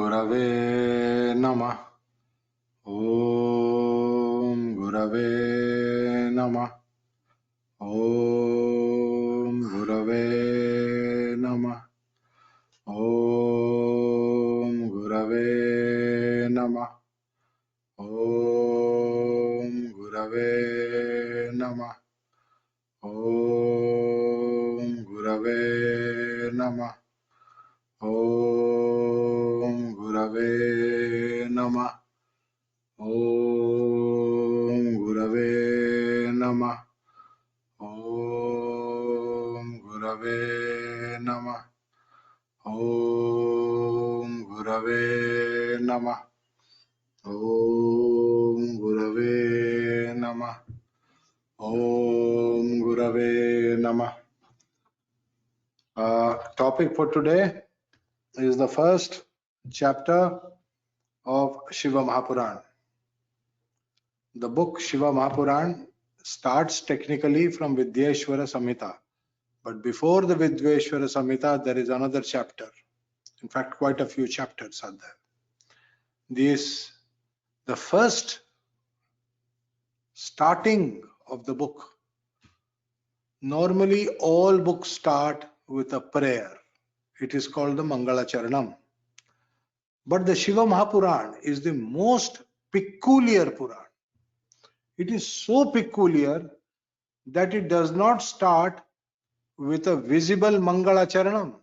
Gurave Namah. Om Gurave Namah. Om Gurave Namah. Om Gurave Namah. Om Gurave Namah. Om Gurave Namah. Om Gurave Namah. Om Gurave Namah. Om Gurave Namah. Om Gurave Namah. Om Gurave Namah. Om Gurave Namah. Topic for today is the first chapter of Shiva Mahapurana. The book Shiva Mahapurana starts technically from Vidyeshwara Samhita, but before the Vidyeshwara Samhita there is another chapter. In fact, quite a few chapters are there. The first starting of the book. Normally all books start with a prayer. It is called the Mangala Charanam. But the Shiva Mahapurana is the most peculiar Purana. It is so peculiar that it does not start with a visible Mangala Charanam.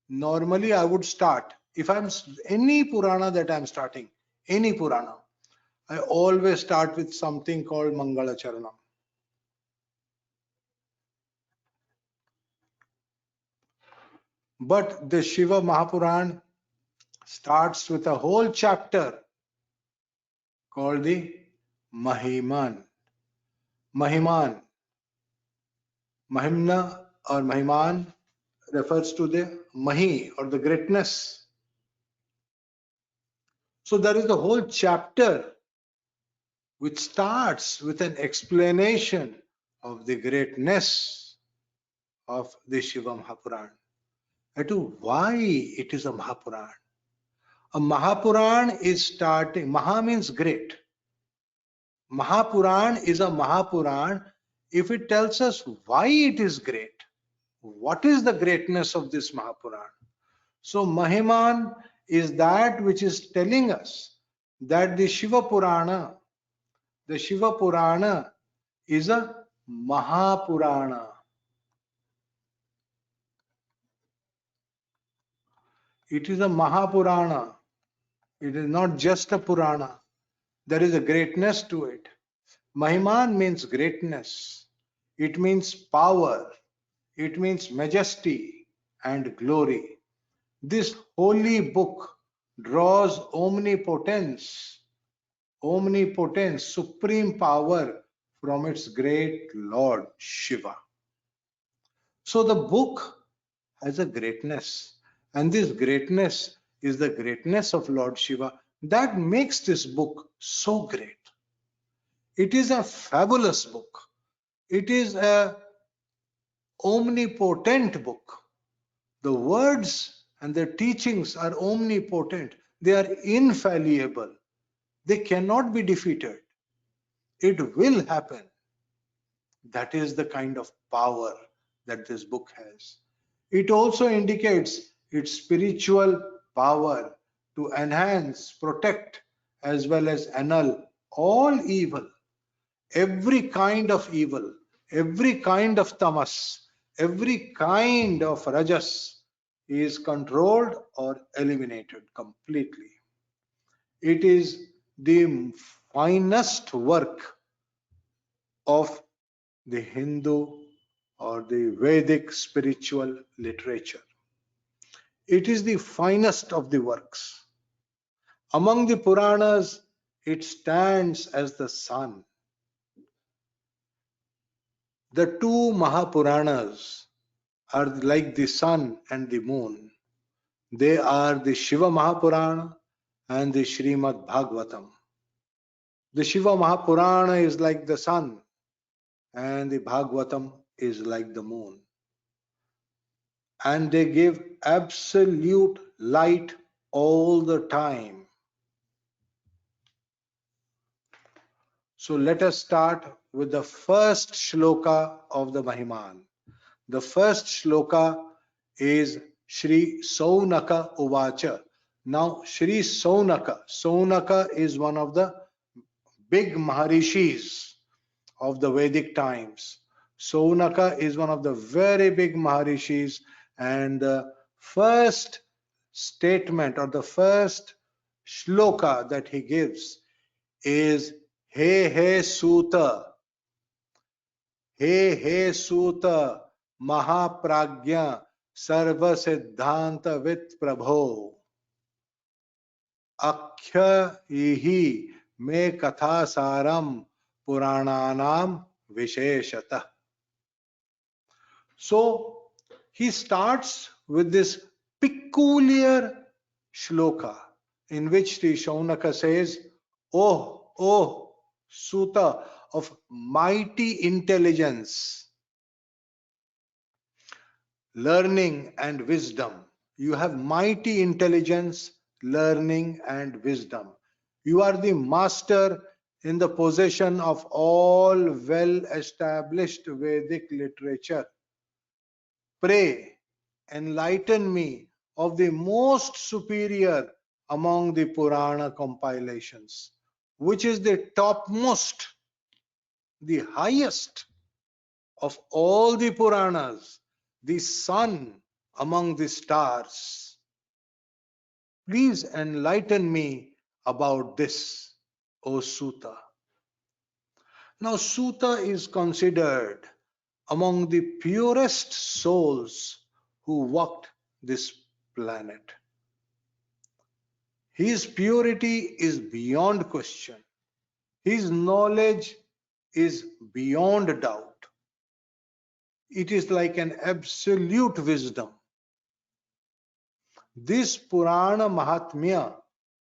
Normally I would start, if I'm any Purana that I'm starting, any Purana, I always start with something called Mangala Charanam. But the Shiva Mahapurana starts with a whole chapter called the Mahimān. Mahimān. Mahimna or Mahimān refers to the Mahi or the greatness. So there is the whole chapter which starts with an explanation of the greatness of the Shiva Mahapurana. As to why it is a Mahapurana. A Mahapurana is starting, Maha means great. Mahapurana is a Mahapurana if it tells us why it is great. What is the greatness of this Mahapurana? So Mahimān is that which is telling us that the Shiva Purana is a Mahapurana. It is a Mahapurana. It is not just a Purana. There is a greatness to it. Mahimān means greatness. It means power. It means majesty and glory. This holy book draws omnipotence, supreme power from its great Lord Shiva. So the book has a greatness, and this greatness is the greatness of Lord Shiva. That makes this book so great. It is a fabulous book. It is a omnipotent book. The words and the teachings are omnipotent. They are infallible. They cannot be defeated. It will happen. That is the kind of power that this book has. It also indicates its spiritual power to enhance, protect, as well as annul all evil. Every kind of evil, every kind of tamas, every kind of rajas is controlled or eliminated completely. It is the finest work of the Hindu or the Vedic spiritual literature. It is the finest of the works. Among the Puranas, it stands as the sun. The two Mahapuranas are like the sun and the moon. They are the Shiva Mahapurana and the Srimad Bhagavatam. The Shiva Mahapurana is like the sun and the Bhagavatam is like the moon. And they give absolute light all the time. So let us start with the first shloka of the Mahimān. The first shloka is Shri Saunaka Uvacha. Now Shri Saunaka is one of the big Maharishis of the Vedic times. Saunaka is one of the very big Maharishis, and the first statement or the first shloka that he gives is He Suta, He Suta Mahapragya Sarva Siddhanta Vit Prabho Akhya Ihi Me Katha Saram Purananam Visheshata. So he starts with this peculiar shloka in which Sri Saunaka says, Oh, Suta of mighty intelligence, learning and wisdom. You have mighty intelligence, learning and wisdom. You are the master in the possession of all well-established Vedic literature. Pray, enlighten me of the most superior among the Purana compilations, which is the topmost, the highest of all the Puranas, the sun among the stars. Please enlighten me about this, O Suta. Now, Suta is considered among the purest souls who walked this planet. His purity is beyond question. His knowledge is beyond doubt. It is like an absolute wisdom. This Purana Mahatmya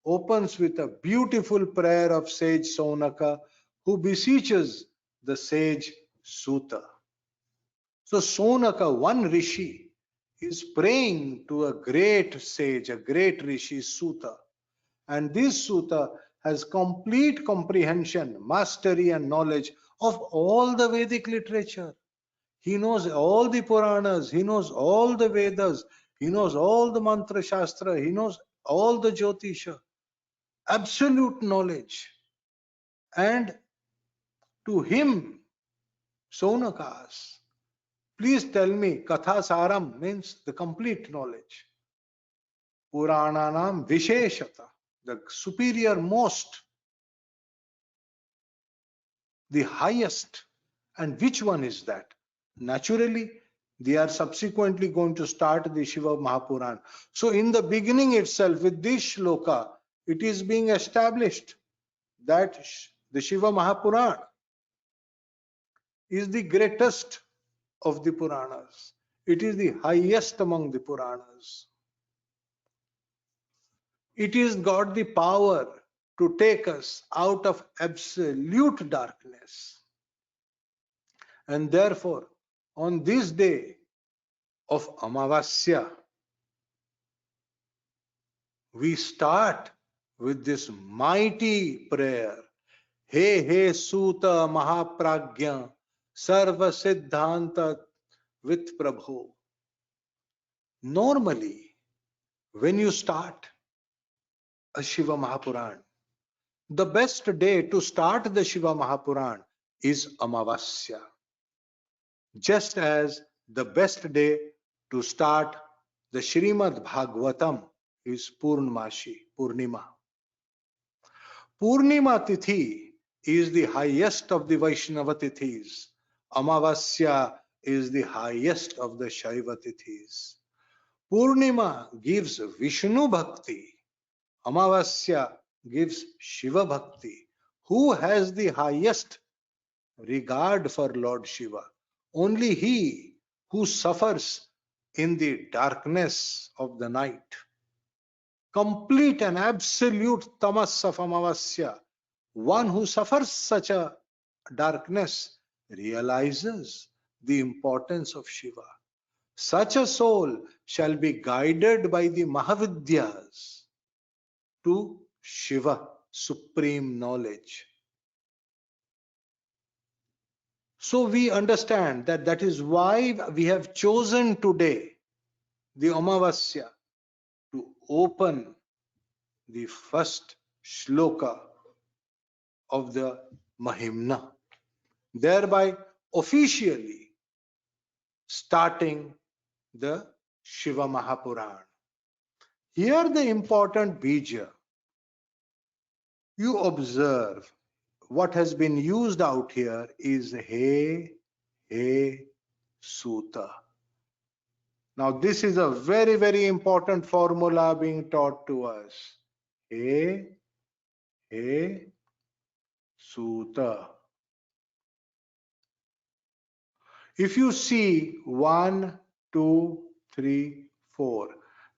opens with a beautiful prayer of sage Saunaka, who beseeches the sage Suta. So Saunaka, one rishi, is praying to a great sage, a great rishi, Suta. And this Suta has complete comprehension, mastery and knowledge of all the Vedic literature. He knows all the Puranas, he knows all the Vedas, he knows all the Mantra Shastra, he knows all the Jyotisha. Absolute knowledge. And to him, Saunaka asks, please tell me, Katha Saram means the complete knowledge. Purananam Visheshata, the superior most, the highest. And which one is that? Naturally, they are subsequently going to start the Shiva Mahapurana. So in the beginning itself, with this shloka, it is being established that the Shiva Mahapurana is the greatest of the Puranas. It is the highest among the Puranas. It is got the power to take us out of absolute darkness. And therefore, on this day of Amavasya, we start with this mighty prayer. He Suta Mahapragya Sarva Siddhanta Vit Prabhu. Normally, when you start a Shiva Mahapurana, the best day to start the Shiva Mahapurana is Amavasya. Just as the best day to start the Srimad Bhagavatam is Purnima. Purnima Tithi is the highest of the Vaishnava Tithis. Amavasya is the highest of the Shaiva Tithis. Purnima gives Vishnu Bhakti. Amavasya gives Shiva Bhakti. Who has the highest regard for Lord Shiva? Only he who suffers in the darkness of the night. Complete and absolute tamas of Amavasya. One who suffers such a darkness realizes the importance of Shiva. Such a soul shall be guided by the Mahavidyas. to Shiva, supreme knowledge. So we understand that that is why we have chosen today, the Amavasya, to open the first shloka of the Mahimna, thereby officially starting the Shiva Mahapurana. Here the important bija. You observe what has been used out here is He Suta. Now this is a very, very important formula being taught to us. He Suta. If you see 1, 2, 3, 4,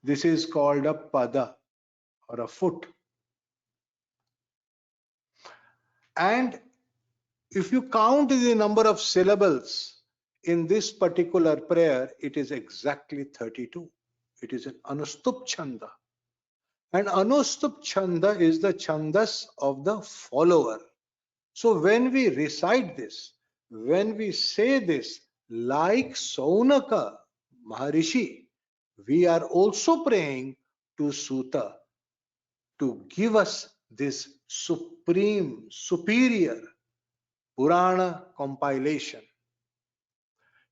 this is called a pada or a foot. And if you count the number of syllables in this particular prayer, it is exactly 32. It is an Anustup Chanda. And Anustup Chanda is the chandas of the follower. So when we recite this, when we say this, like Saunaka Maharishi, we are also praying to Suta to give us this supreme, superior Purana compilation.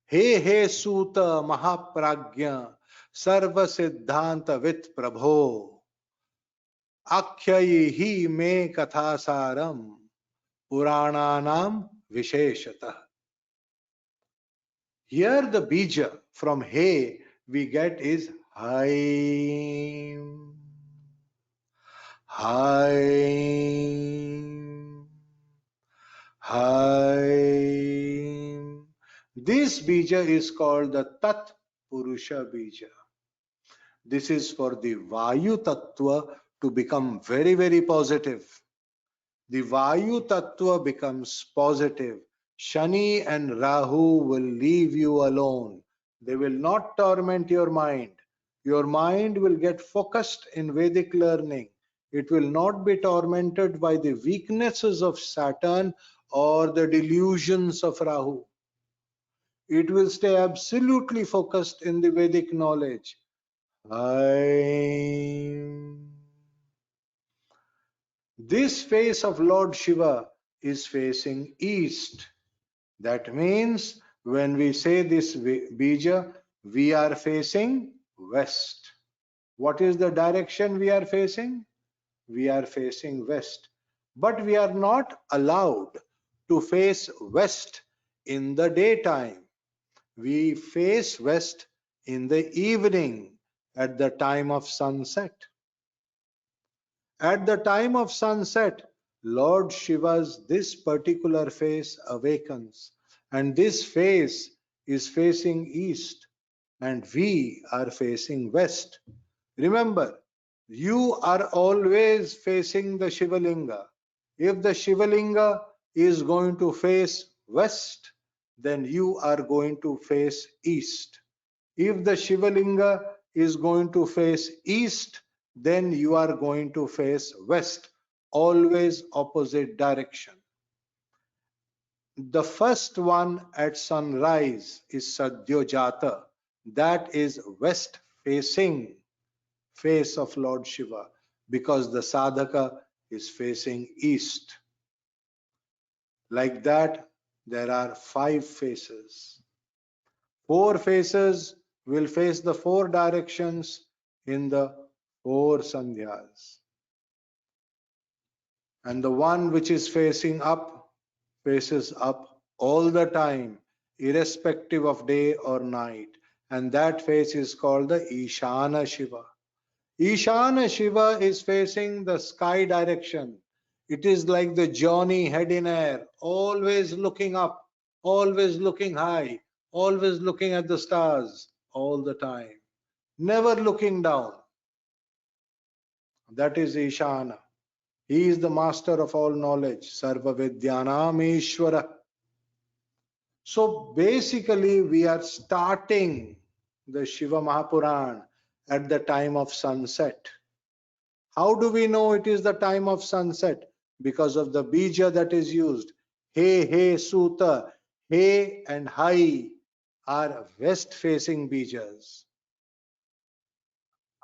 He Suta Mahapragya Sarva Siddhanta Vit Prabho Akhyayi hi me kathasaram Purananam Visheshatah. Here the bija from He we get is Haim. Haim. Haim. This bija is called the Tat Purusha bija. This is for the Vayu Tattva to become very, very positive. The Vayu Tattva becomes positive. Shani and Rahu will leave you alone. They will not torment your mind. Your mind will get focused in Vedic learning. It will not be tormented by the weaknesses of Saturn or the delusions of Rahu. It will stay absolutely focused in the Vedic knowledge. This face of Lord Shiva is facing east. That means when we say this bija, we are facing west. What is the direction we are facing? We are facing west. But we are not allowed to face west in the daytime. We face west in the evening at the time of sunset. At the time of sunset, Lord Shiva's this particular face awakens, and this face is facing east, and we are facing west. Remember, you are always facing the Shivalinga. If the Shivalinga is going to face west, then you are going to face east. If the Shivalinga is going to face east, then you are going to face west, always opposite direction. The first one at sunrise is Sadyojata, that is west facing face of Lord Shiva, because the sadhaka is facing east. Like that, there are 5 faces. 4 faces will face the 4 directions in the 4 sandhyas. And the one which is facing up faces up all the time, irrespective of day or night. And that face is called the Ishana Shiva. Ishana Shiva is facing the sky direction. It is like the Johnny head in air, always looking up, always looking high, always looking at the stars all the time, never looking down. That is Ishana. He is the master of all knowledge, Sarva Vidyanam Ishvara. So basically we are starting the Shiva Mahapurana at the time of sunset. How do we know it is the time of sunset? Because of the bija that is used. He, he, suta. He and hai are west-facing bijas,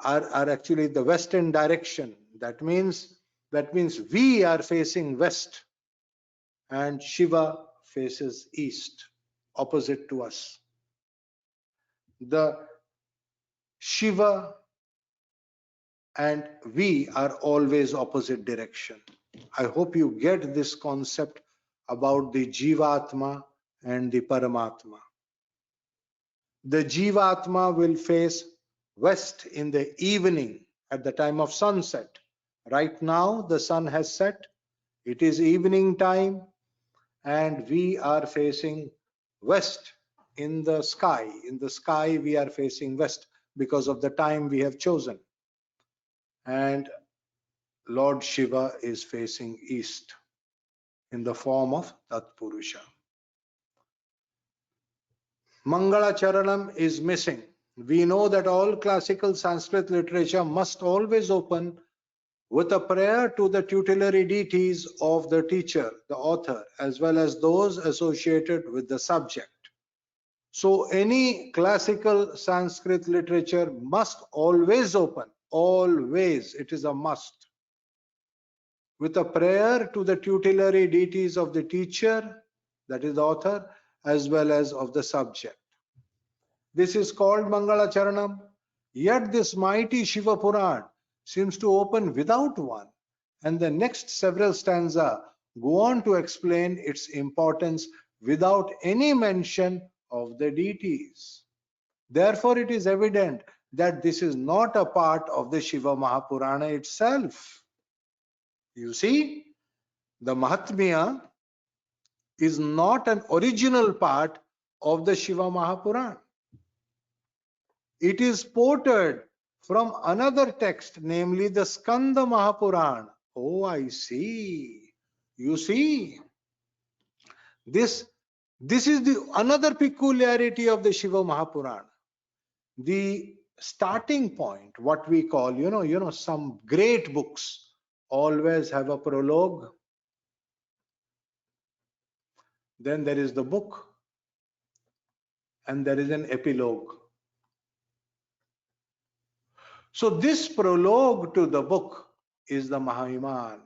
are actually the western direction. That means we are facing west and Shiva faces east, opposite to us. The Shiva and we are always opposite direction. I hope you get this concept about the Jivatma and the Paramatma. The Jivatma will face west in the evening at the time of sunset. Right now the sun has set, it is evening time, and we are facing west in the sky. In the sky we are facing west because of the time we have chosen. And Lord Shiva is facing east in the form of Tat Purusha. Mangala Charanam is missing. We know that all classical Sanskrit literature must always open with a prayer to the tutelary deities of the teacher, the author, as well as those associated with the subject. So any classical Sanskrit literature must always open, always, it is a must, with a prayer to the tutelary deities of the teacher, that is the author, as well as of the subject. This is called Mangala Charanam. Yet this mighty Shiva Purāṇa seems to open without one, and the next several stanzas go on to explain its importance without any mention of the deities. Therefore, it is evident that this is not a part of the Shiva Mahapurana itself. You see, the Mahatmya is not an original part of the Shiva Mahapurana. It is ported from another text, namely the Skanda Purāṇa. Oh, I see. You see, this is the another peculiarity of the Shiva Mahapurana. The starting point, what we call, some great books always have a prologue. Then there is the book, and there is an epilogue. So this prologue to the book is the Mahimān.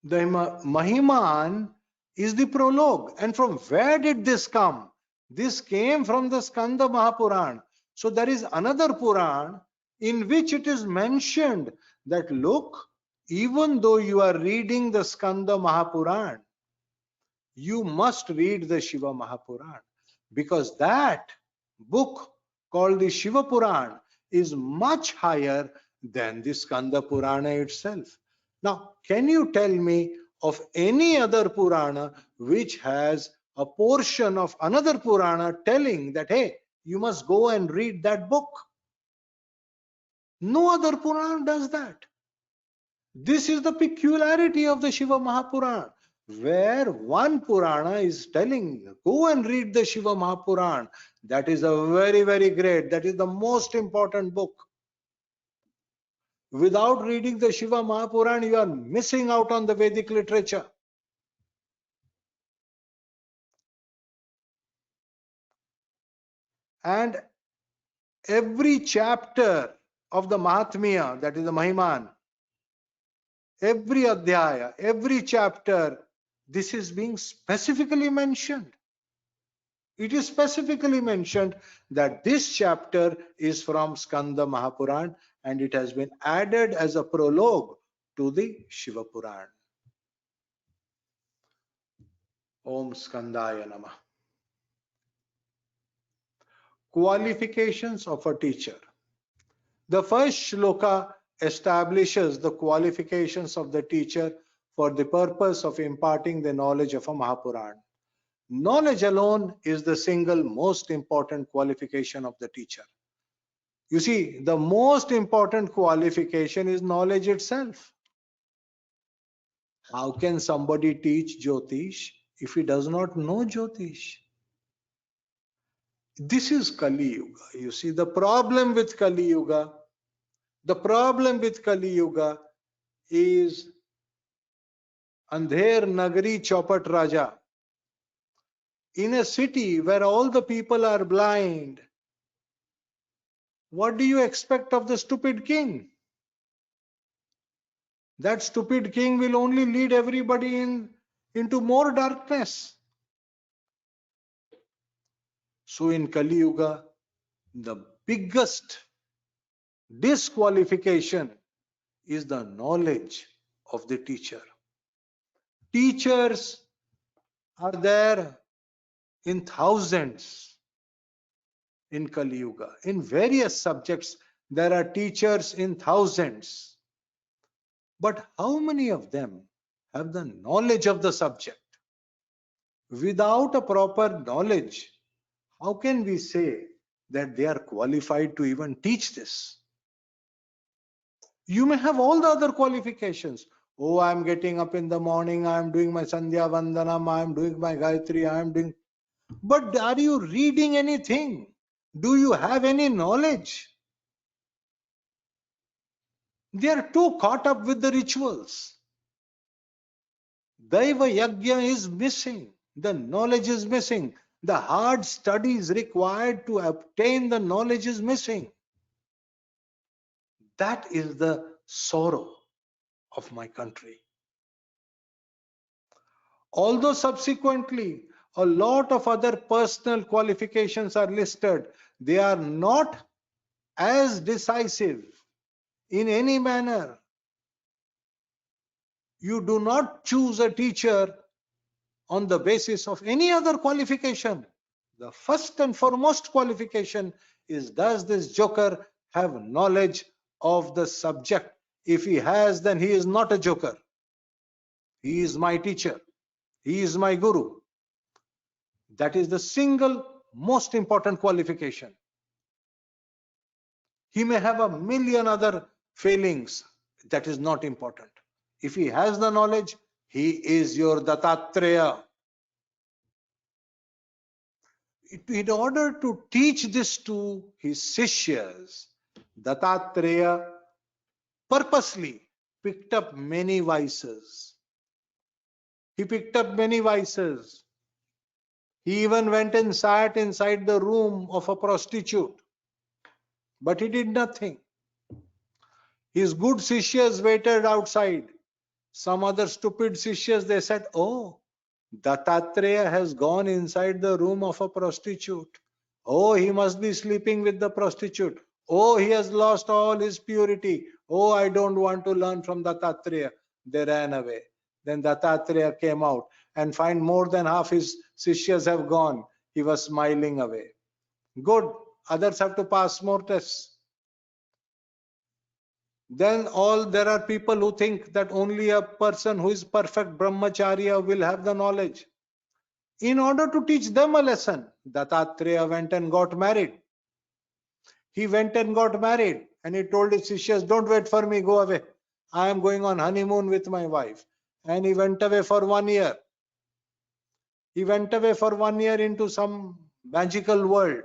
The Mahimān is the prologue. And from where did this come? This came from the Skanda Purāṇa. So there is another Purāṇa in which it is mentioned that, look, even though you are reading the Skanda Purāṇa, you must read the Shiva Mahapurana, because that book called the Shiva Purāṇa is much higher than the Skanda Purāṇa itself. Now, can you tell me of any other Purāṇa which has a portion of another Purāṇa telling that, hey, you must go and read that book? No other Purāṇa does that. This is the peculiarity of the Shiva Mahapurana, where one Purāṇa is telling, go and read the Shiva Mahapurana. That is a very, very great, that is the most important book. Without reading the Shiva Mahapurana, you are missing out on the Vedic literature. And every chapter of the Mahatmya, that is the Mahimān, every adhyaya, every chapter, this is being specifically mentioned. It is specifically mentioned that this chapter is from Skanda Mahapurana, and it has been added as a prologue to the Shiva Purāṇa. Om Skandaya Namah. Qualifications of a teacher. The first shloka establishes the qualifications of the teacher for the purpose of imparting the knowledge of a Mahapurana. Knowledge alone is the single most important qualification of the teacher. You see, the most important qualification is knowledge itself. How can somebody teach Jyotish if he does not know Jyotish? This is Kali Yuga. You see, the problem with Kali Yuga, The problem with Kali Yuga is Andher Nagari Chaupat Raja. In a city where all the people are blind, what do you expect of the stupid king? That stupid king will only lead everybody into more darkness. So in Kali Yuga, the biggest disqualification is the knowledge of the teacher. Teachers are there in thousands in Kali Yuga. In various subjects, there are teachers in thousands. But how many of them have the knowledge of the subject? Without a proper knowledge, how can we say that they are qualified to even teach this? You may have all the other qualifications. Oh, I am getting up in the morning, I am doing my Sandhya Vandanam, I am doing my Gayatri, I am doing. But are you reading anything? Do you have any knowledge? They are too caught up with the rituals. Daiva Yajna is missing. The knowledge is missing. The hard studies required to obtain the knowledge is missing. That is the sorrow of my country. Although subsequently a lot of other personal qualifications are listed, they are not as decisive in any manner. You do not choose a teacher on the basis of any other qualification. The first and foremost qualification is, does this joker have knowledge of the subject? If he has, then he is not a joker. He is my teacher. He is my guru. That is the single most important qualification. He may have a million other failings. That is not important. If he has the knowledge, he is your Dattatreya. In order to teach this to his Sishyas, Dattatreya purposely picked up many vices. He picked up many vices. He even went and sat inside the room of a prostitute. But he did nothing. His good Sishyas waited outside. Some other stupid Sishyas, they said, oh, Dattatreya has gone inside the room of a prostitute. Oh, he must be sleeping with the prostitute. Oh, he has lost all his purity. Oh, I don't want to learn from Dattatreya. They ran away. Then Dattatreya came out and find more than half his Sishyas have gone. He was smiling away. Good. Others have to pass more tests. Then there are people who think that only a person who is perfect brahmacharya will have the knowledge. In order to teach them a lesson, Dattatreya went and got married. He went and got married and he told his Sishyas, don't wait for me, go away. I am going on honeymoon with my wife. And he went away for 1 year. He went away for 1 year into some magical world.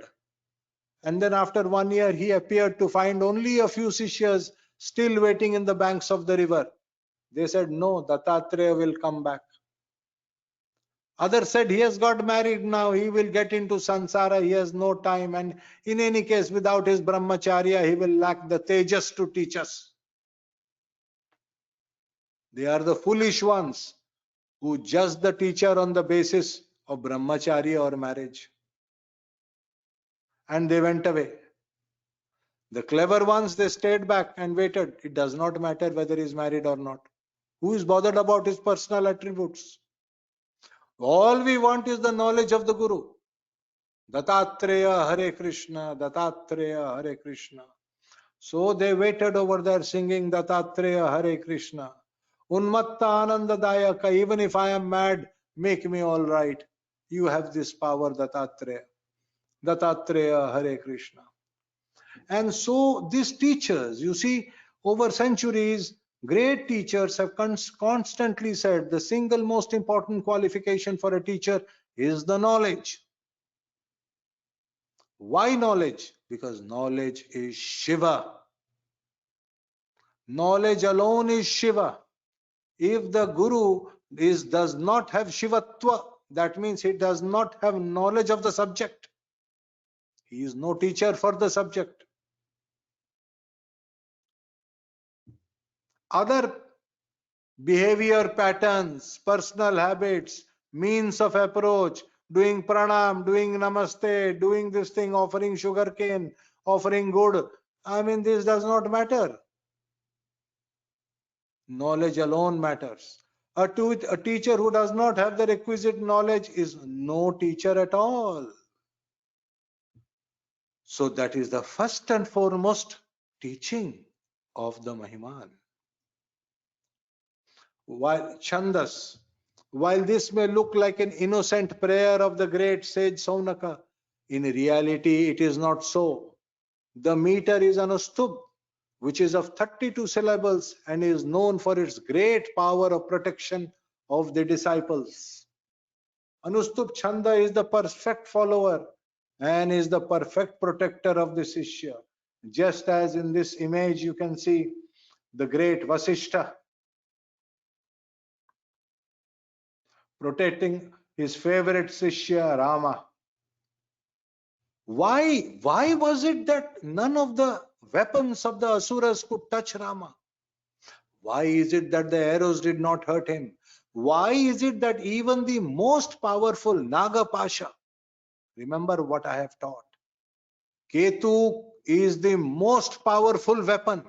And then after 1 year, he appeared to find only a few Sishyas still waiting in the banks of the river. They said, no, Dattatreya will come back. Others said, he has got married now, he will get into samsara, he has no time, and in any case, without his brahmacharya, he will lack the tejas to teach us. They are the foolish ones who judge the teacher on the basis of brahmacharya or marriage. And they went away. The clever ones, they stayed back and waited. It does not matter whether he is married or not. Who is bothered about his personal attributes? All we want is the knowledge of the Guru. Dattatreya Hare Krishna, Dattatreya Hare Krishna. So they waited over there singing Dattatreya Hare Krishna. Unmatta Anandadayaka, even if I am mad, make me all right. You have this power, Dattatreya. Dattatreya Hare Krishna. And so these teachers, you see, over centuries, great teachers have constantly said the single most important qualification for a teacher is the knowledge. Why knowledge? Because knowledge is Shiva. Knowledge alone is Shiva. If the Guru does not have Shivatva, that means he does not have knowledge of the subject. He is no teacher for the subject. Other behavior patterns, personal habits, means of approach, doing pranam, doing namaste, doing this thing, offering sugarcane, offering good. This does not matter. Knowledge alone matters. A teacher who does not have the requisite knowledge is no teacher at all. So that is the first and foremost teaching of the Mahimān. While Chandas, while this may look like an innocent prayer of the great sage Saunaka, in reality it is not so. The meter is Anustup, which is of 32 syllables and is known for its great power of protection of the disciples. Anustup Chanda is the perfect follower and is the perfect protector of the Sishya. Just as in this image you can see the great Vasishtha protecting his favorite Sishya Rama. Why was it that none of the weapons of the Asuras could touch Rama? Why is it that the arrows did not hurt him? Why is it that even the most powerful Naga Pasha, remember what I have taught, Ketu is the most powerful weapon.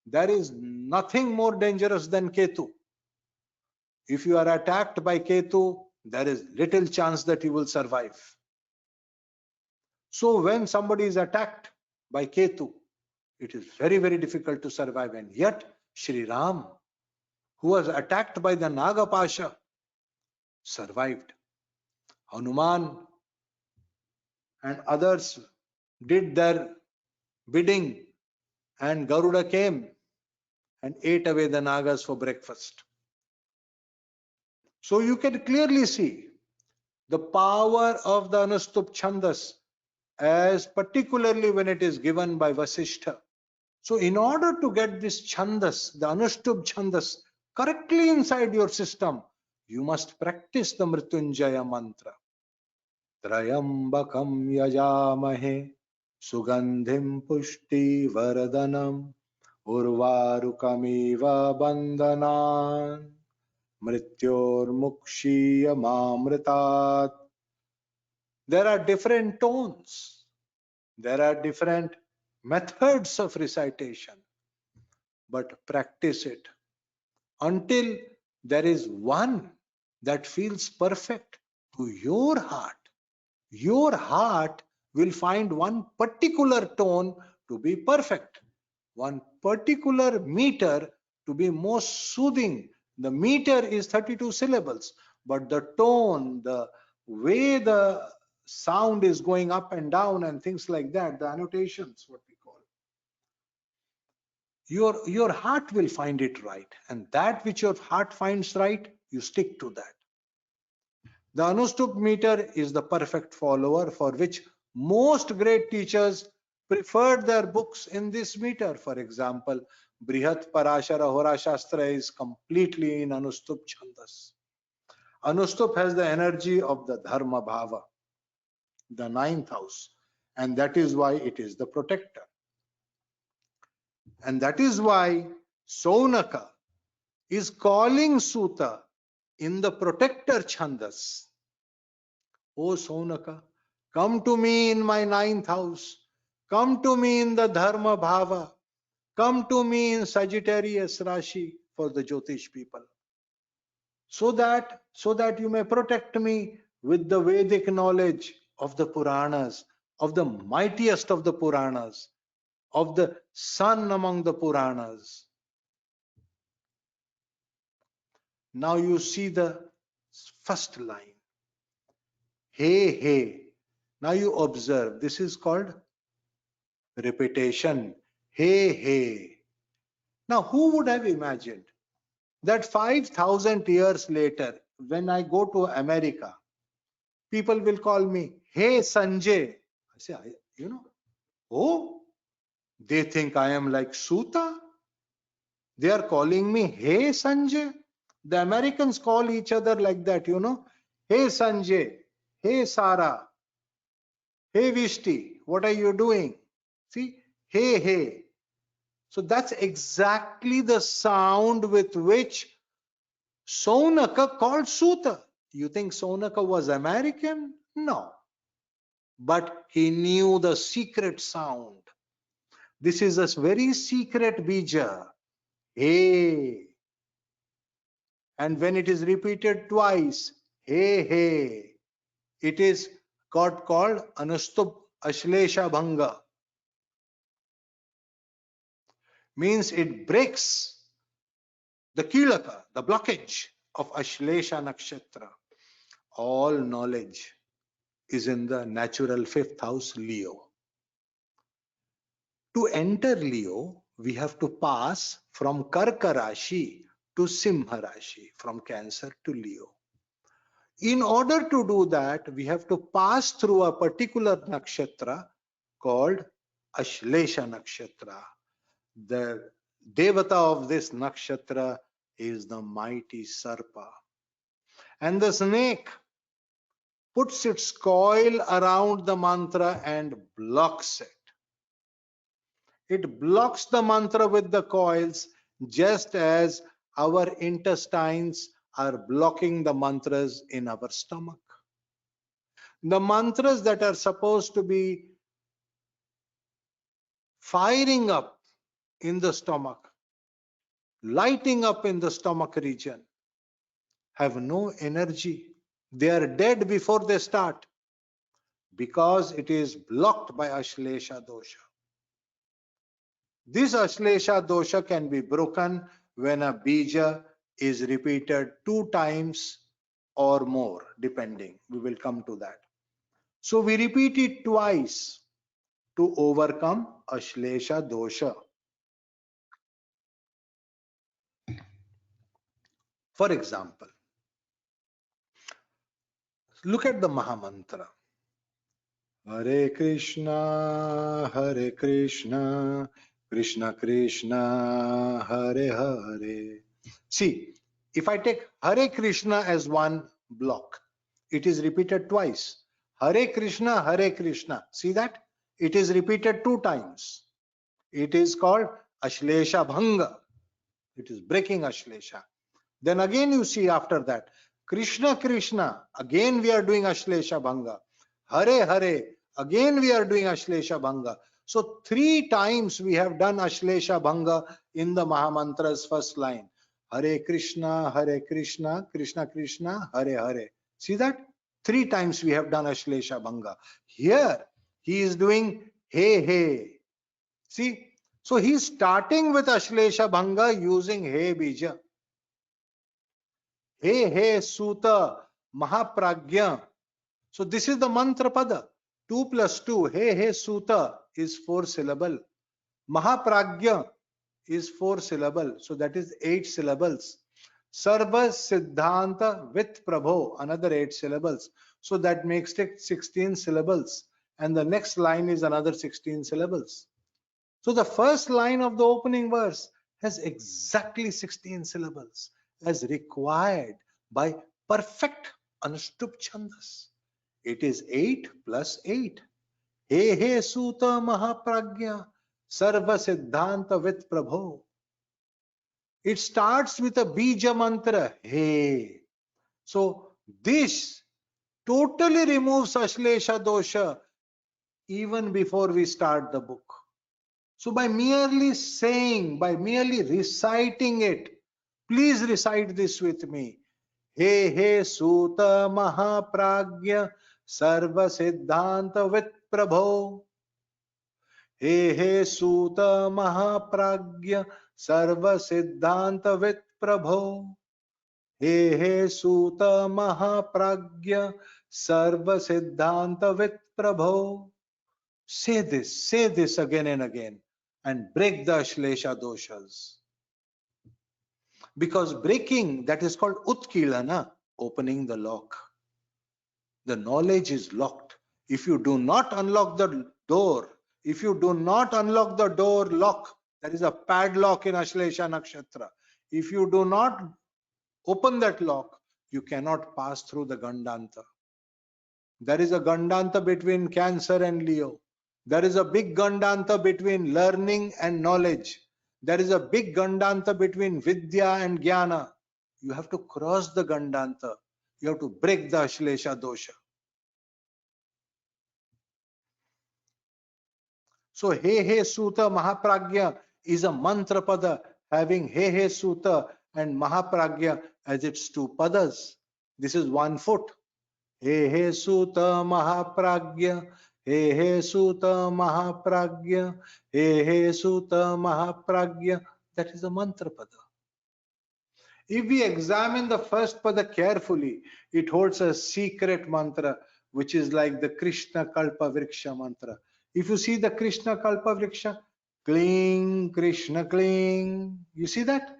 There is nothing more dangerous than Ketu. If you are attacked by Ketu, there is little chance that you will survive. So when somebody is attacked by Ketu, it is very, very difficult to survive. And yet, Shri Ram, who was attacked by the Naga Pasha, survived. Hanuman and others did their bidding, and Garuda came and ate away the Nagas for breakfast. So you can clearly see the power of the Anustup Chandas, as particularly when it is given by Vasishtha. So in order to get this Chandas, the Anustup Chandas, correctly inside your system, you must practice the Mrityunjaya mantra. Trayambakam yajamahe sugandhim pushti varadanam urvarukamiva bandhanan mrityor mukshiya mamritat. There are different tones. There are different methods of recitation. But practice it until there is one that feels perfect to your heart. Your heart will find one particular tone to be perfect, one particular meter to be most soothing. The meter is 32 syllables, but the tone, the way the sound is going up and down and things like that, the annotations, what we call, your heart will find it right, and that which your heart finds right, you stick to that. The Anustup meter is the perfect follower, for which most great teachers preferred their books in this meter. For example, Brihat Parashara Hora Shastra is completely in Anustup Chandas. Anustup has the energy of the Dharma Bhava, the ninth house, and that is why it is the protector. And that is why Saunaka is calling Suta in the protector Chandas. O Saunaka, come to me in my ninth house. Come to me in the Dharma Bhava. Come to me in Sagittarius Rashi for the Jyotish people. So that you may protect me with the Vedic knowledge of the Puranas, of the mightiest of the Puranas, of the sun among the Puranas. Now you see the first line. Hey, hey. Now you observe, this is called repetition. Hey, hey. Now who would have imagined that 5,000 years later, when I go to America, people will call me, hey Sanjay. I say, oh, they think I am like Suta. They are calling me, hey Sanjay. The Americans call each other like that, you know. Hey Sanjay, hey Sarah, hey Vishti, what are you doing? See, hey, hey. So that's exactly the sound with which Saunaka called Suta. You think Saunaka was American? No. But he knew the secret sound. This is a very secret bija. Hey. And when it is repeated twice, hey, hey, it is got called Anustup Ashlesha Bhanga. Means it breaks the kilaka, the blockage of Ashlesha Nakshatra. All knowledge is in the natural fifth house, Leo. To enter Leo, we have to pass from Karka Rashi to Simha Rashi, from Cancer to Leo. In order to do that, we have to pass through a particular nakshatra called Ashlesha Nakshatra. The devata of this nakshatra is the mighty Sarpa. And the snake puts its coil around the mantra and blocks it. It blocks the mantra with the coils, just as our intestines are blocking the mantras in our stomach. The mantras that are supposed to be firing up in the stomach, lighting up in the stomach region, have no energy. They are dead before they start because it is blocked by Ashlesha dosha. This Ashlesha dosha can be broken when a bija is repeated 2 times or more, depending. We will come to that. So we repeat it twice to overcome Ashlesha dosha. For example, look at the Mahamantra. Hare Krishna, Krishna Krishna, Hare Hare. See, if I take Hare Krishna as one block, it is repeated twice. Hare Krishna, Hare Krishna. See that? It is repeated 2 times. It is called Ashlesha Bhanga. It is breaking Ashlesha. Then again you see after that, Krishna Krishna, again we are doing Ashlesha Bhanga. Hare Hare, again we are doing Ashlesha Bhanga. So 3 times we have done Ashlesha Bhanga in the Mahamantra's first line. Hare Krishna, Krishna Krishna, Hare Hare. See that? 3 times we have done Ashlesha Bhanga. Here he is doing Hey Hey. See? So he is starting with Ashlesha Bhanga using Hey Bija. Hey Hey Suta Mahapragya. So this is the mantra pada. 2 plus 2. Hey Hey Suta is 4 syllable. Mahapragya is 4 syllable. So that is 8 syllables. Sarva Siddhanta with Prabho, another 8 syllables. So that makes it 16 syllables. And the next line is another 16 syllables. So the first line of the opening verse has exactly 16 syllables as required by perfect Anushtup Chandas. It is 8 plus 8. He he Suta Mahapragya Sarva Siddhanta Vit Prabho. It starts with a bija mantra, He. So this totally removes Ashlesha dosha even before we start the book. So by merely saying, by merely reciting it, please recite this with me. He he Suta Mahapragya Sarva Siddhanta Vit Prabho. He he Suta Mahapragya Sarva Siddhanta Vit Prabho. He he Suta Mahapragya Sarva Siddhanta Vit Prabho. Say this again and again, and break the Ashlesha doshas. Because breaking, that is called Utkilana, opening the lock. The knowledge is locked. If you do not unlock the door, if you do not unlock the door lock, There is a padlock in Ashlesha Nakshatra. If you do not open that lock, you cannot pass through the Gandanta. There is a Gandanta between Cancer and Leo. There is a big Gandanta between learning and knowledge. There is a big Gandanta between Vidya and Jnana. You have to cross the Gandanta. You have to break the Ashlesha dosha. So He Suta Mahapragya is a mantra pada having He Suta and Mahapragya as its two padas. This is 1 foot. He Suta Mahapragya, He Suta Mahapragya, He Suta Mahapragya. That is the mantra pada. If we examine the first pada carefully, it holds a secret mantra which is like the Krishna Kalpa Vriksha mantra. If you see the Krishna Kalpa Vriksha, cling, Krishna cling, you see that?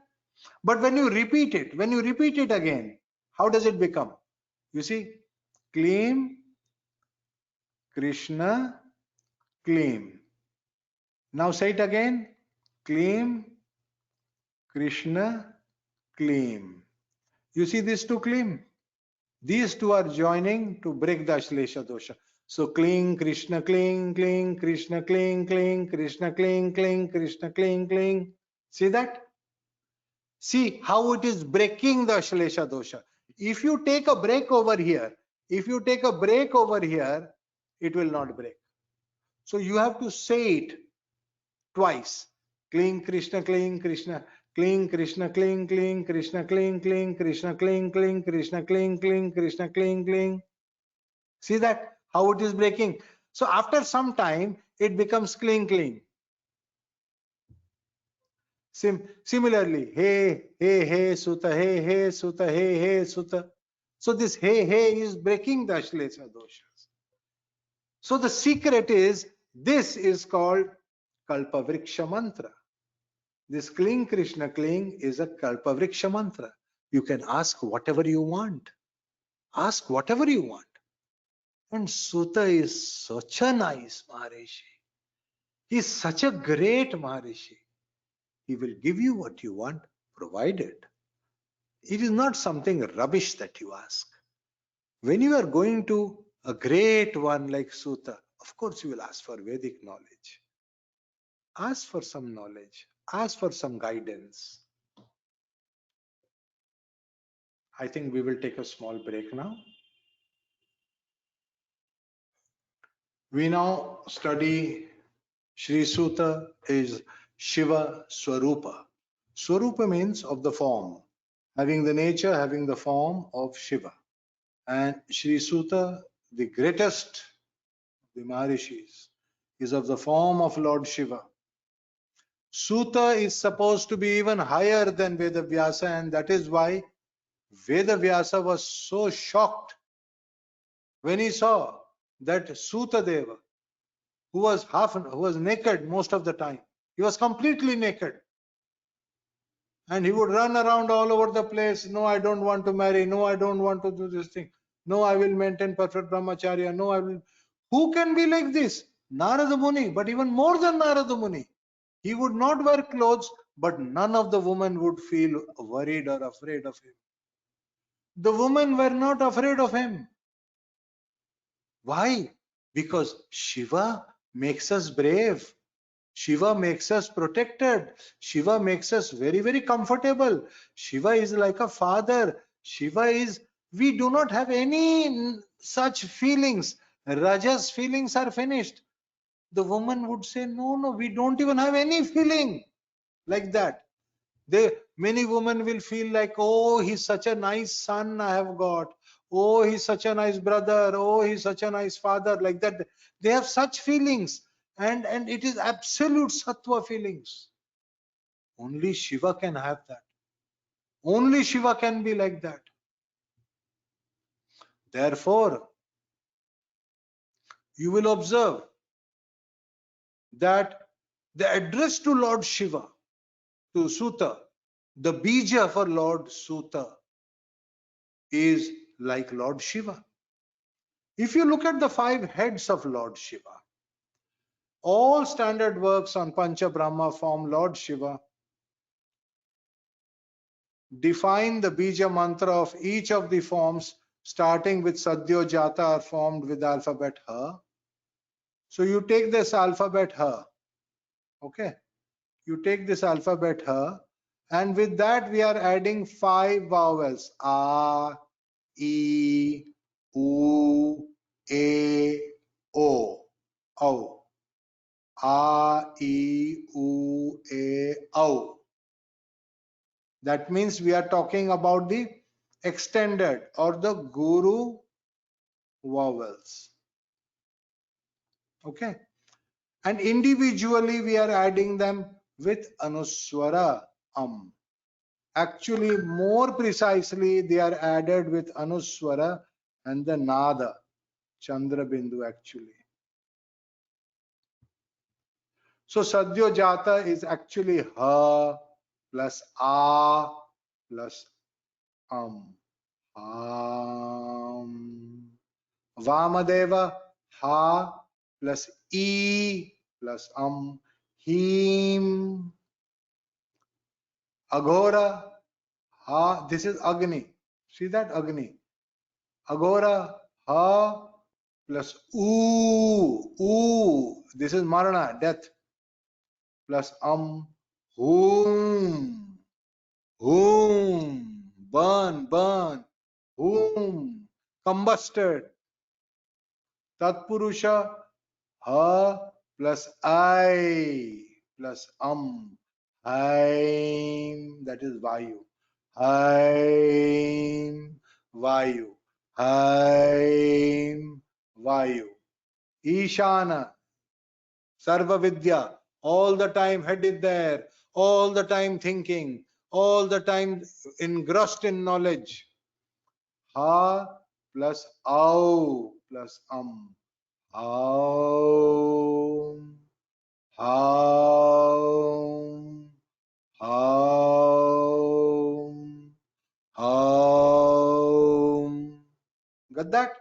But when you repeat it again, how does it become? You see, clean, Krishna, clean. Now say it again, clean, Krishna, clean. You see these two clean? These two are joining to break the Ashlesha dosha. So cling, Krishna, cling, cling, Krishna, cling, cling, Krishna, cling, cling, Krishna, cling, cling. See that? See how it is breaking the Ashlesha dosha. If you take a break over here, it will not break. So you have to say it twice. Cling, Krishna, cling, Krishna. Cling, Krishna, cling, cling, Krishna, cling, cling, Krishna, cling, cling, Krishna, cling, cling, Krishna, cling, cling. See that? How it is breaking. So after some time, it becomes cling, cling. Similarly, hey, sutta, hey, sutta, hey, sutta. So this hey is breaking the Ashlesha doshas. So the secret is, this is called Kalpavriksha mantra. This cling, Krishna, cling is a Kalpavriksha mantra. You can ask whatever you want. Ask whatever you want. And Sutta is such a nice Maharishi. He is such a great Maharishi. He will give you what you want, provided. It is not something rubbish that you ask. When you are going to a great one like Sutta, of course you will ask for Vedic knowledge. Ask for some knowledge. Ask for some guidance. I think we will take a small break now. We now study Sri Sutta is Shiva Swarupa. Swarupa means of the form, having the nature, having the form of Shiva. And Sri Sutta, the greatest of the Maharishis, is of the form of Lord Shiva. Sutta is supposed to be even higher than Vedavyasa, and that is why Vedavyasa was so shocked when he saw that Sutta Deva, who was naked most of the time, he was completely naked, and he would run around all over the place. No, I don't want to marry. No, I don't want to do this thing. No, I will maintain perfect brahmacharya. No, I will. Who can be like this? Narada Muni, but even more than Narada Muni. He would not wear clothes, but none of the women would feel worried or afraid of him. The women were not afraid of him. Why? Because Shiva makes us brave. Shiva makes us protected. Shiva makes us very, very comfortable. Shiva is like a father. Shiva is, we do not have any such feelings. Rajas feelings are finished. The woman would say, no, we don't even have any feeling like that. Many women will feel like, oh, he's such a nice son I have got. Oh, he's such a nice brother. Oh, he's such a nice father. Like that. They have such feelings. And it is absolute sattva feelings. Only Shiva can have that. Only Shiva can be like that. Therefore, you will observe that the address to Lord Shiva, to Sutta, the bija for Lord Sutta, is like Lord Shiva. If you look at the 5 heads of Lord Shiva, All standard works on Pancha Brahma form Lord Shiva define the Bija mantra of each of the forms, starting with Sadhyo Jata, are formed with alphabet Ha. So you take this alphabet Ha, okay? You take this alphabet Ha, and with that we are adding 5 vowels: A, E, U, A, O. O. A, E, U, A, O. That means we are talking about the extended or the guru vowels. Okay. And individually we are adding them with Anuswara Actually, more precisely, they are added with Anuswara and the Nada, Chandra Bindu actually. So Sadhyo Jata is actually Ha plus A plus Vamadeva, Ha plus E plus Him. Aghora, Ha, this is Agni. See that Agni. Aghora, Ha plus U, this is Marana, death, plus Whom, burn, whom, combusted. Tatpurusha, Ha plus I plus Haim, that is Vayu. Haim, Vayu. Haim, Vayu. Ishana, Sarva Vidya, all the time headed there, all the time thinking, all the time engrossed in knowledge. Ha plus Au plus Aum, Aum, Aum. Got that?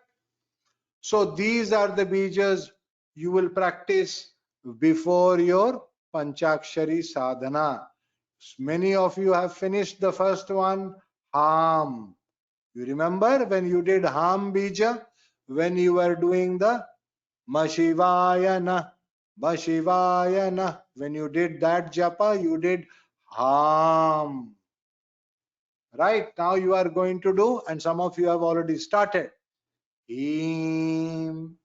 So these are the bijas you will practice before your Panchakshari sadhana. Many of you have finished the first one, Ham. You remember when you did Ham bija? When you were doing the Mashivayana, Mashivayana. When you did that japa, you did Ham. Right? Now you are going to do, and some of you have already started. Him,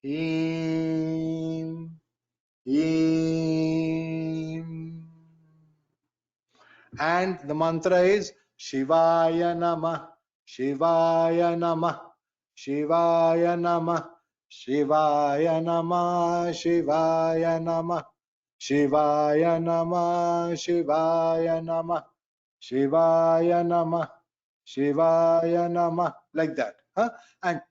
Him, Him. And the mantra is Shivaya Namah, Shivaya Namah, Shivaya Namah, Shivaya Namah, Shivaya Namah, Shivaya Namah, Shivaya Namah, Shivaya Namah, Shivaya Namah, like that. Huh? And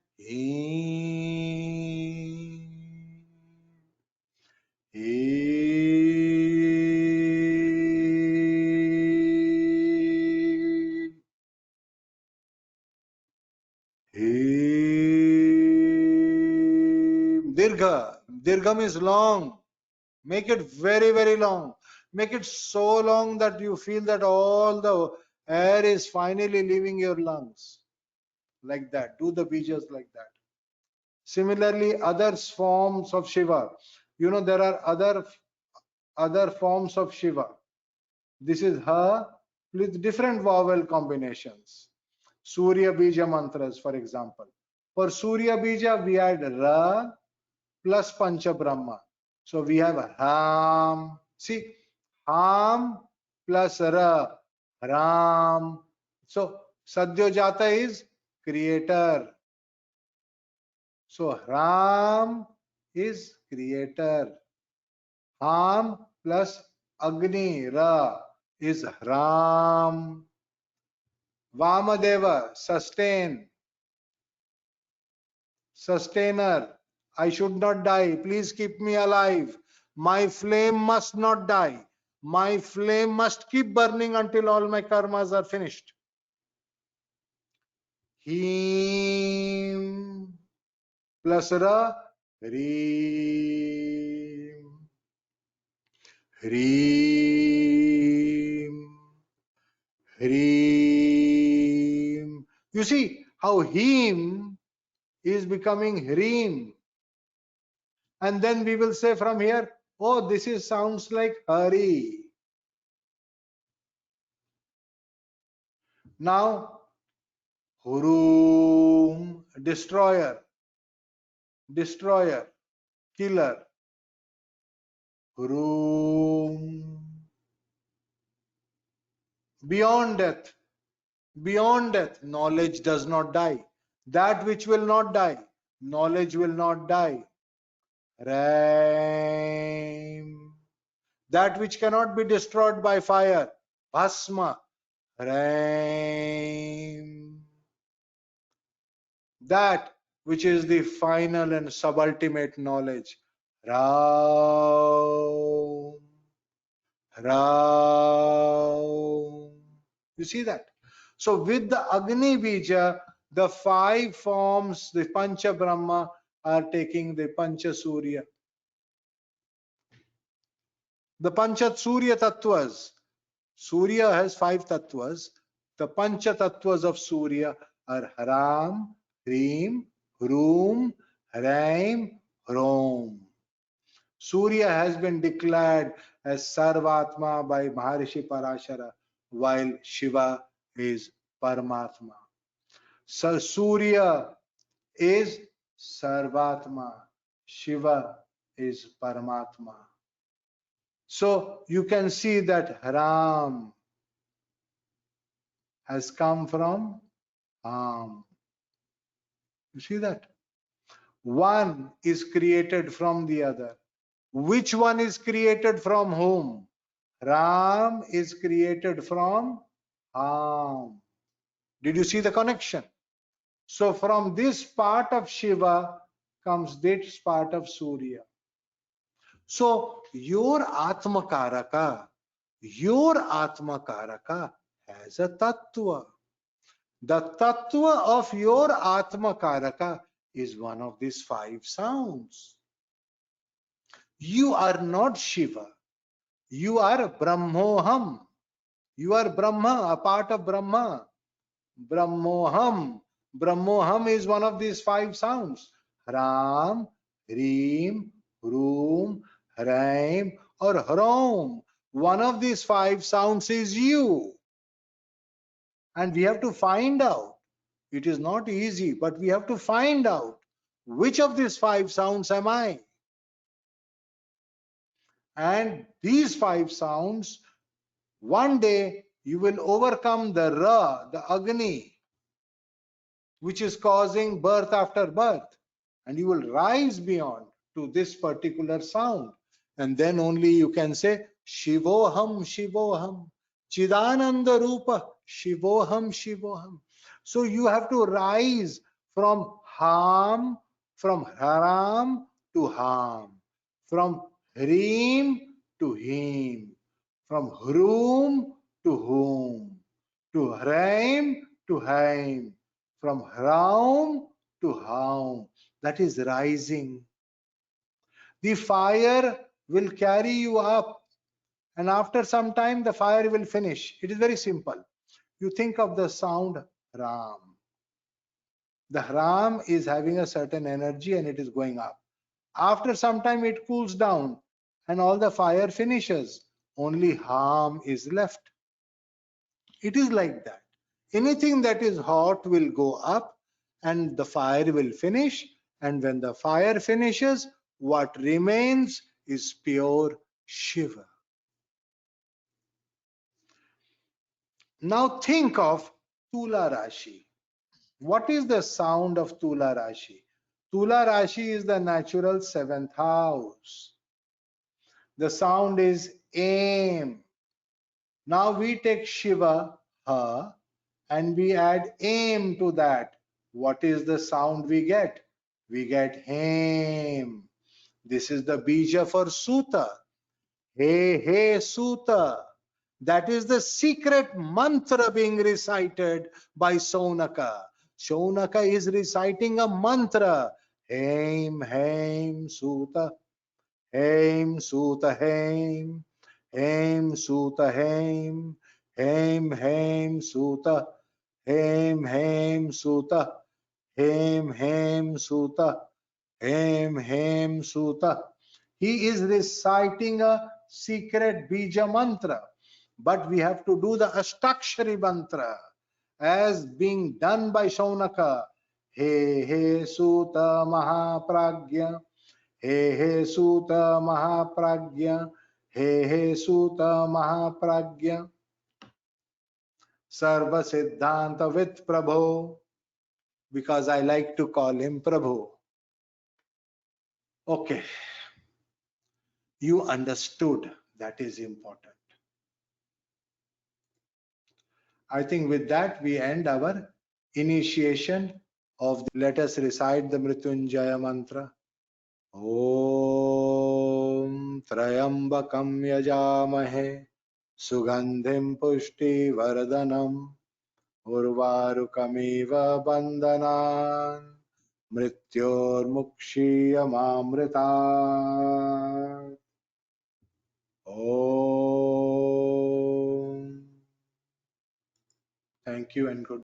Dirgha. Dirgham is long. Make it very, very long. Make it so long that you feel that all the air is finally leaving your lungs. Like that. Do the bijas like that. Similarly, other forms of Shiva. You know, there are other forms of Shiva. This is Ha with different vowel combinations. Surya Bija mantras, for example. For Surya Bija, we add Ra plus Pancha Brahma. So we have Ram. See, Ham plus Ra, Ram. So Sadhyo Jata is creator. So Ram is creator. Ham plus Agni, Ra, is Ram. Vamadeva, sustain, sustainer. I should not die. Please keep me alive. My flame must not die. My flame must keep burning until all my karmas are finished. Him plus Ra, Ri. Hreem, Hreem. You see how Heem is becoming Hreem. And then we will say from here, oh, this is sounds like Hari. Now, Hurum, destroyer, destroyer, killer. Hurum. Beyond death, beyond death, knowledge does not die. That which will not die, knowledge will not die. Raim. That which cannot be destroyed by fire, Bhasma. Raim. That which is the final and subaltimate knowledge, Raum. Raum. You see that? So with the Agni Bija, the 5 forms, the Pancha Brahma are taking the Pancha Surya. The Pancha Surya Tattvas. Surya has 5 Tattvas. The Pancha Tattvas of Surya are Haram, Hreem, Hroom, Hraim, Hrom. Surya has been declared as Sarvatma by Maharṣi Parashara, while Shiva is Paramatma. So Surya is Sarvatma, Shiva is Paramatma. So you can see that Ram has come from Ham. You see that? One is created from the other. Which one is created from whom? Ram is created from Ham. Did you see the connection? So from this part of Shiva comes this part of Surya. So your Atma Karaka has a tattva. The tattva of your Atma Karaka is one of these 5 sounds. You are not Shiva. You are Brahmoham. You are Brahma, a part of Brahma. Brahmoham. Brahmoham is one of these 5 sounds. Ram, Hreem, Hroom, Hraim, or Hrom. One of these 5 sounds is you. And we have to find out. It is not easy, but we have to find out which of these 5 sounds am I. And these 5 sounds, one day you will overcome the Ra, the Agni, which is causing birth after birth, and you will rise beyond to this particular sound, and then only you can say Shivoham, Shivoham, Chidananda Rupa, Shivoham, Shivoham. So you have to rise from Ham, from Haram to Ham, from Hreem to Heem, from Hroom to Whom, to Hraim to Haim, from Hraum to Haum. That is rising. The fire will carry you up, and after some time the fire will finish. It is very simple. You think of the sound Ram. The Ram is having a certain energy and it is going up. After some time it cools down and all the fire finishes. Only Ham is left. It is like that. Anything that is hot will go up and the fire will finish. And when the fire finishes, what remains is pure Shiva. Now think of Tula Rashi. What is the sound of Tula Rashi? Tula Rashi is the natural 7th house. The sound is Aim. Now we take Shiva, Ha, and we add Aim to that. What is the sound we get? We get Hem. This is the bija for Suta. Hey Suta. That is the secret mantra being recited by Saunaka. Saunaka is reciting a mantra. Hem Suta. Hem Suta Hem. Hem Suta Hem, Hem Suta, Hem Suta, Hem Suta, Hem Suta. He is reciting a secret bija mantra, but we have to do the Ashtakshari mantra as being done by Shaunaka. He Suta Mahapragya, He Suta Mahapragya, He Suta Mahapragya, Sarva Siddhanta with Prabhu, because I like to call him Prabhu. Okay, you understood. That is important. I think with that we end our initiation of let us recite the Mrityunjaya mantra. Om Trayambakam Yajamahe Sugandhim Pushti Vardhanam Urvarukamiva Bandhanan Mrityor Mukshiyamamrita. Om. Thank you and good